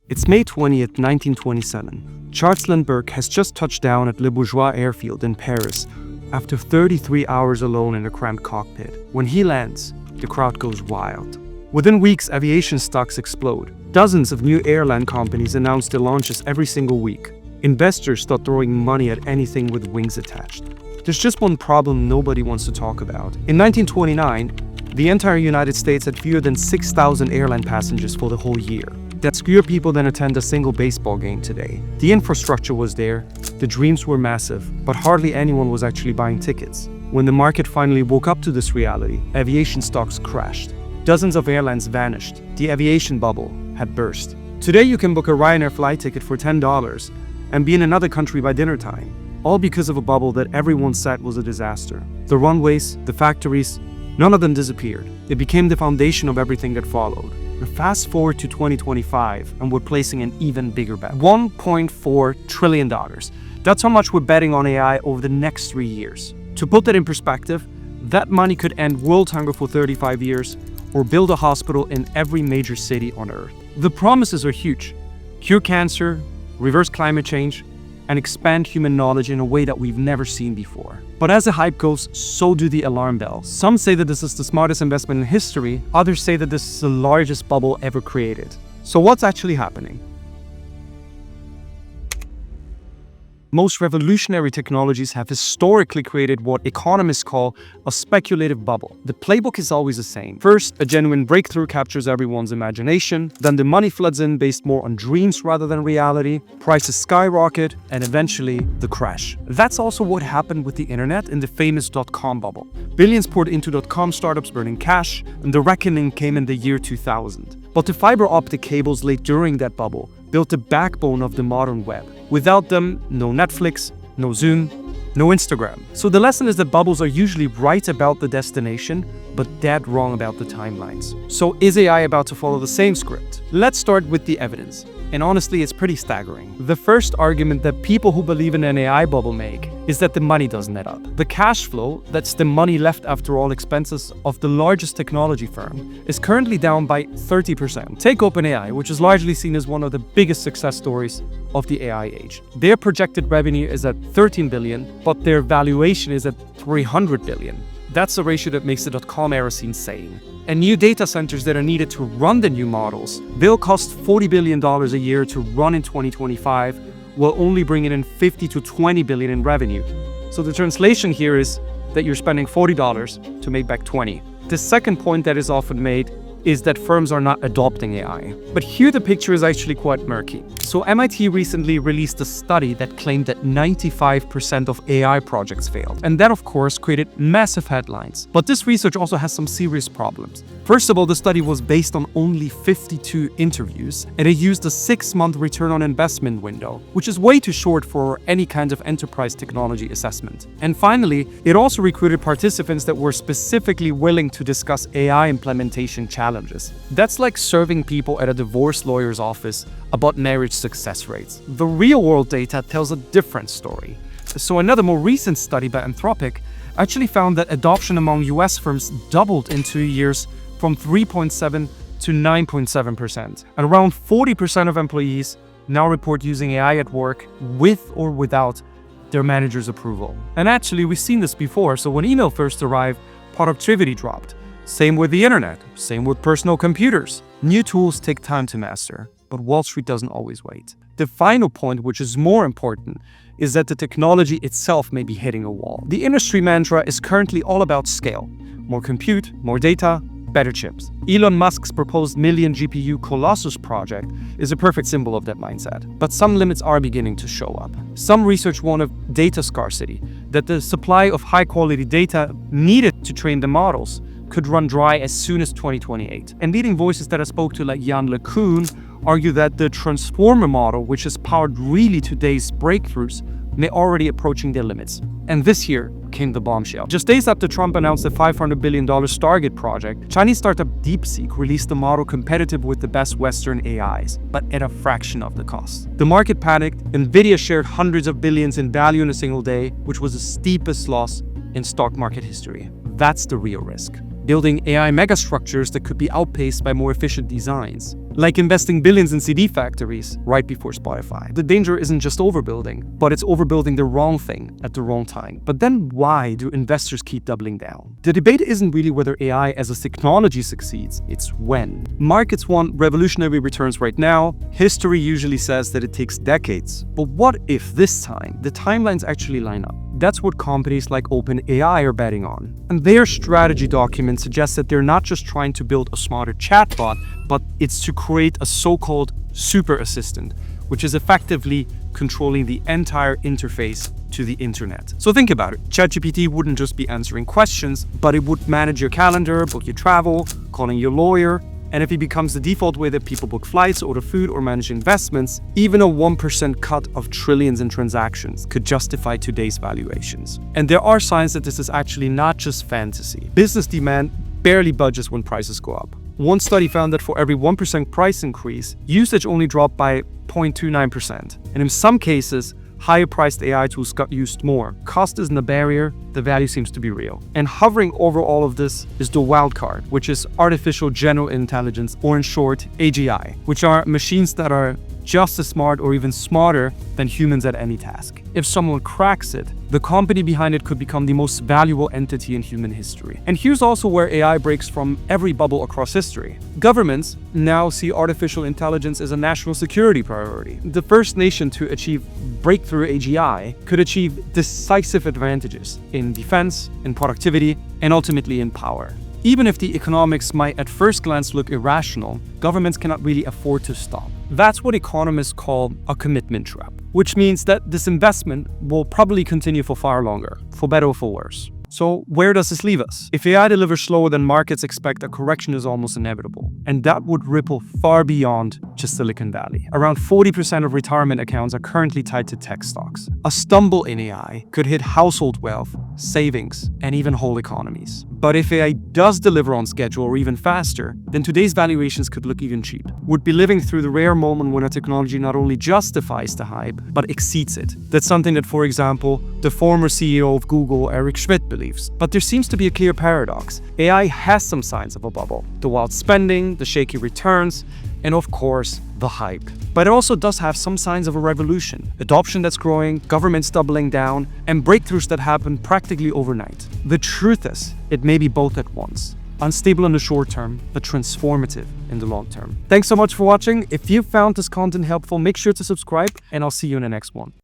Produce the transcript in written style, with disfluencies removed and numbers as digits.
It's May 20th, 1927. Charles Lindbergh has just touched down at Le Bourgeois airfield in Paris after 33 hours alone in a cramped cockpit. When he lands, the crowd goes wild. Within weeks, aviation stocks explode. Dozens of new airline companies announce their launches every single week. Investors start throwing money at anything with wings attached. There's just one problem nobody wants to talk about. In 1929, the entire United States had fewer than 6,000 airline passengers for the whole year. That's fewer people than attend a single baseball game today. The infrastructure was there, the dreams were massive, but hardly anyone was actually buying tickets. When the market finally woke up to this reality, aviation stocks crashed. Dozens of airlines vanished. The aviation bubble had burst. Today you can book a Ryanair flight ticket for $10 and be in another country by dinner time, all because of a bubble that everyone said was a disaster. The runways, the factories, none of them disappeared. It became the foundation of everything that followed. Fast forward to 2025, and we're placing an even bigger bet. $1.4 trillion. That's how much we're betting on AI over the next 3 years. To put that in perspective, that money could end world hunger for 35 years or build a hospital in every major city on Earth. The promises are huge. Cure cancer, reverse climate change, and expand human knowledge in a way that we've never seen before. But as the hype goes, so do the alarm bells. Some say that this is the smartest investment in history, others say that this is the largest bubble ever created. So what's actually happening? Most revolutionary technologies have historically created what economists call a speculative bubble. The playbook is always the same. First, a genuine breakthrough captures everyone's imagination. Then the money floods in based more on dreams rather than reality. Prices skyrocket, and eventually the crash. That's also what happened with the internet in the famous .com bubble. Billions poured into .com startups burning cash, and the reckoning came in the year 2000. But the fiber optic cables laid during that bubble built the backbone of the modern web. Without them, no Netflix, no Zoom, no Instagram. So the lesson is that bubbles are usually right about the destination, but dead wrong about the timelines. So is AI about to follow the same script? Let's start with the evidence. And honestly, it's pretty staggering. The first argument that people who believe in an AI bubble make is that the money doesn't add up. The cash flow, that's the money left after all expenses of the largest technology firm, is currently down by 30%. Take OpenAI, which is largely seen as one of the biggest success stories of the AI age. Their projected revenue is at 13 billion, but their valuation is at 300 billion. That's a ratio that makes the .com era seem sane. And new data centers that are needed to run the new models will cost $40 billion a year to run in 2025, while only bringing in 50 to 20 billion in revenue. So the translation here is that you're spending $40 to make back 20. The second point that is often made is that firms are not adopting AI. But here the picture is actually quite murky. So MIT recently released a study that claimed that 95% of AI projects failed. And that, of course, created massive headlines. But this research also has some serious problems. First of all, the study was based on only 52 interviews, and it used a 6-month return on investment window, which is way too short for any kind of enterprise technology assessment. And finally, it also recruited participants that were specifically willing to discuss AI implementation challenges. That's like serving people at a divorce lawyer's office about marriage success rates. The real-world data tells a different story. So another more recent study by Anthropic actually found that adoption among US firms doubled in 2 years from 3.7 to 9.7%. And around 40% of employees now report using AI at work with or without their manager's approval. And actually, we've seen this before. So when email first arrived, productivity dropped. Same with the internet, same with personal computers. New tools take time to master, but Wall Street doesn't always wait. The final point, which is more important, is that the technology itself may be hitting a wall. The industry mantra is currently all about scale. More compute, more data, better chips. Elon Musk's proposed million GPU Colossus project is a perfect symbol of that mindset. But some limits are beginning to show up. Some research warn of data scarcity, that the supply of high-quality data needed to train the models could run dry as soon as 2028. And leading voices that I spoke to, like Jan LeCun, argue that the transformer model, which has powered really today's breakthroughs, may already approaching their limits. And this year came the bombshell. Just days after Trump announced the $500 billion Stargate project, Chinese startup DeepSeek released a model competitive with the best Western AIs, but at a fraction of the cost. The market panicked, NVIDIA shared hundreds of billions in value in a single day, which was the steepest loss in stock market history. That's the real risk. Building AI megastructures that could be outpaced by more efficient designs. Like investing billions in CD factories right before Spotify. The danger isn't just overbuilding, but it's overbuilding the wrong thing at the wrong time. But then why do investors keep doubling down? The debate isn't really whether AI as a technology succeeds, it's when. Markets want revolutionary returns right now. History usually says that it takes decades. But what if this time the timelines actually line up? That's what companies like OpenAI are betting on. And their strategy document suggests that they're not just trying to build a smarter chatbot, but it's to create a so-called super assistant, which is effectively controlling the entire interface to the internet. So think about it. ChatGPT wouldn't just be answering questions, but it would manage your calendar, book your travel, calling your lawyer. And if it becomes the default way that people book flights, order food, or manage investments, even a 1% cut of trillions in transactions could justify today's valuations. And there are signs that this is actually not just fantasy. Business demand barely budges when prices go up. One study found that for every 1% price increase, usage only dropped by 0.29%. And in some cases, higher-priced AI tools got used more. Cost isn't a barrier, the value seems to be real. And hovering over all of this is the wild card, which is artificial general intelligence, or in short, AGI, which are machines that are just as smart or even smarter than humans at any task. If someone cracks it, the company behind it could become the most valuable entity in human history. And here's also where AI breaks from every bubble across history. Governments now see artificial intelligence as a national security priority. The first nation to achieve breakthrough AGI could achieve decisive advantages in defense, in productivity, and ultimately in power. Even if the economics might at first glance look irrational, governments cannot really afford to stop. That's what economists call a commitment trap, which means that this investment will probably continue for far longer, for better or for worse. So where does this leave us? If AI delivers slower than markets expect, a correction is almost inevitable. And that would ripple far beyond just Silicon Valley. Around 40% of retirement accounts are currently tied to tech stocks. A stumble in AI could hit household wealth, savings, and even whole economies. But if AI does deliver on schedule or even faster, then today's valuations could look even cheap. We'd be living through the rare moment when a technology not only justifies the hype, but exceeds it. That's something that, for example, the former CEO of Google, Eric Schmidt, believes. But there seems to be a clear paradox. AI has some signs of a bubble. The wild spending, the shaky returns, and of course, the hype. But it also does have some signs of a revolution. Adoption that's growing, governments doubling down, and breakthroughs that happen practically overnight. The truth is, it may be both at once. Unstable in the short term, but transformative in the long term. Thanks so much for watching. If you found this content helpful, make sure to subscribe, and I'll see you in the next one.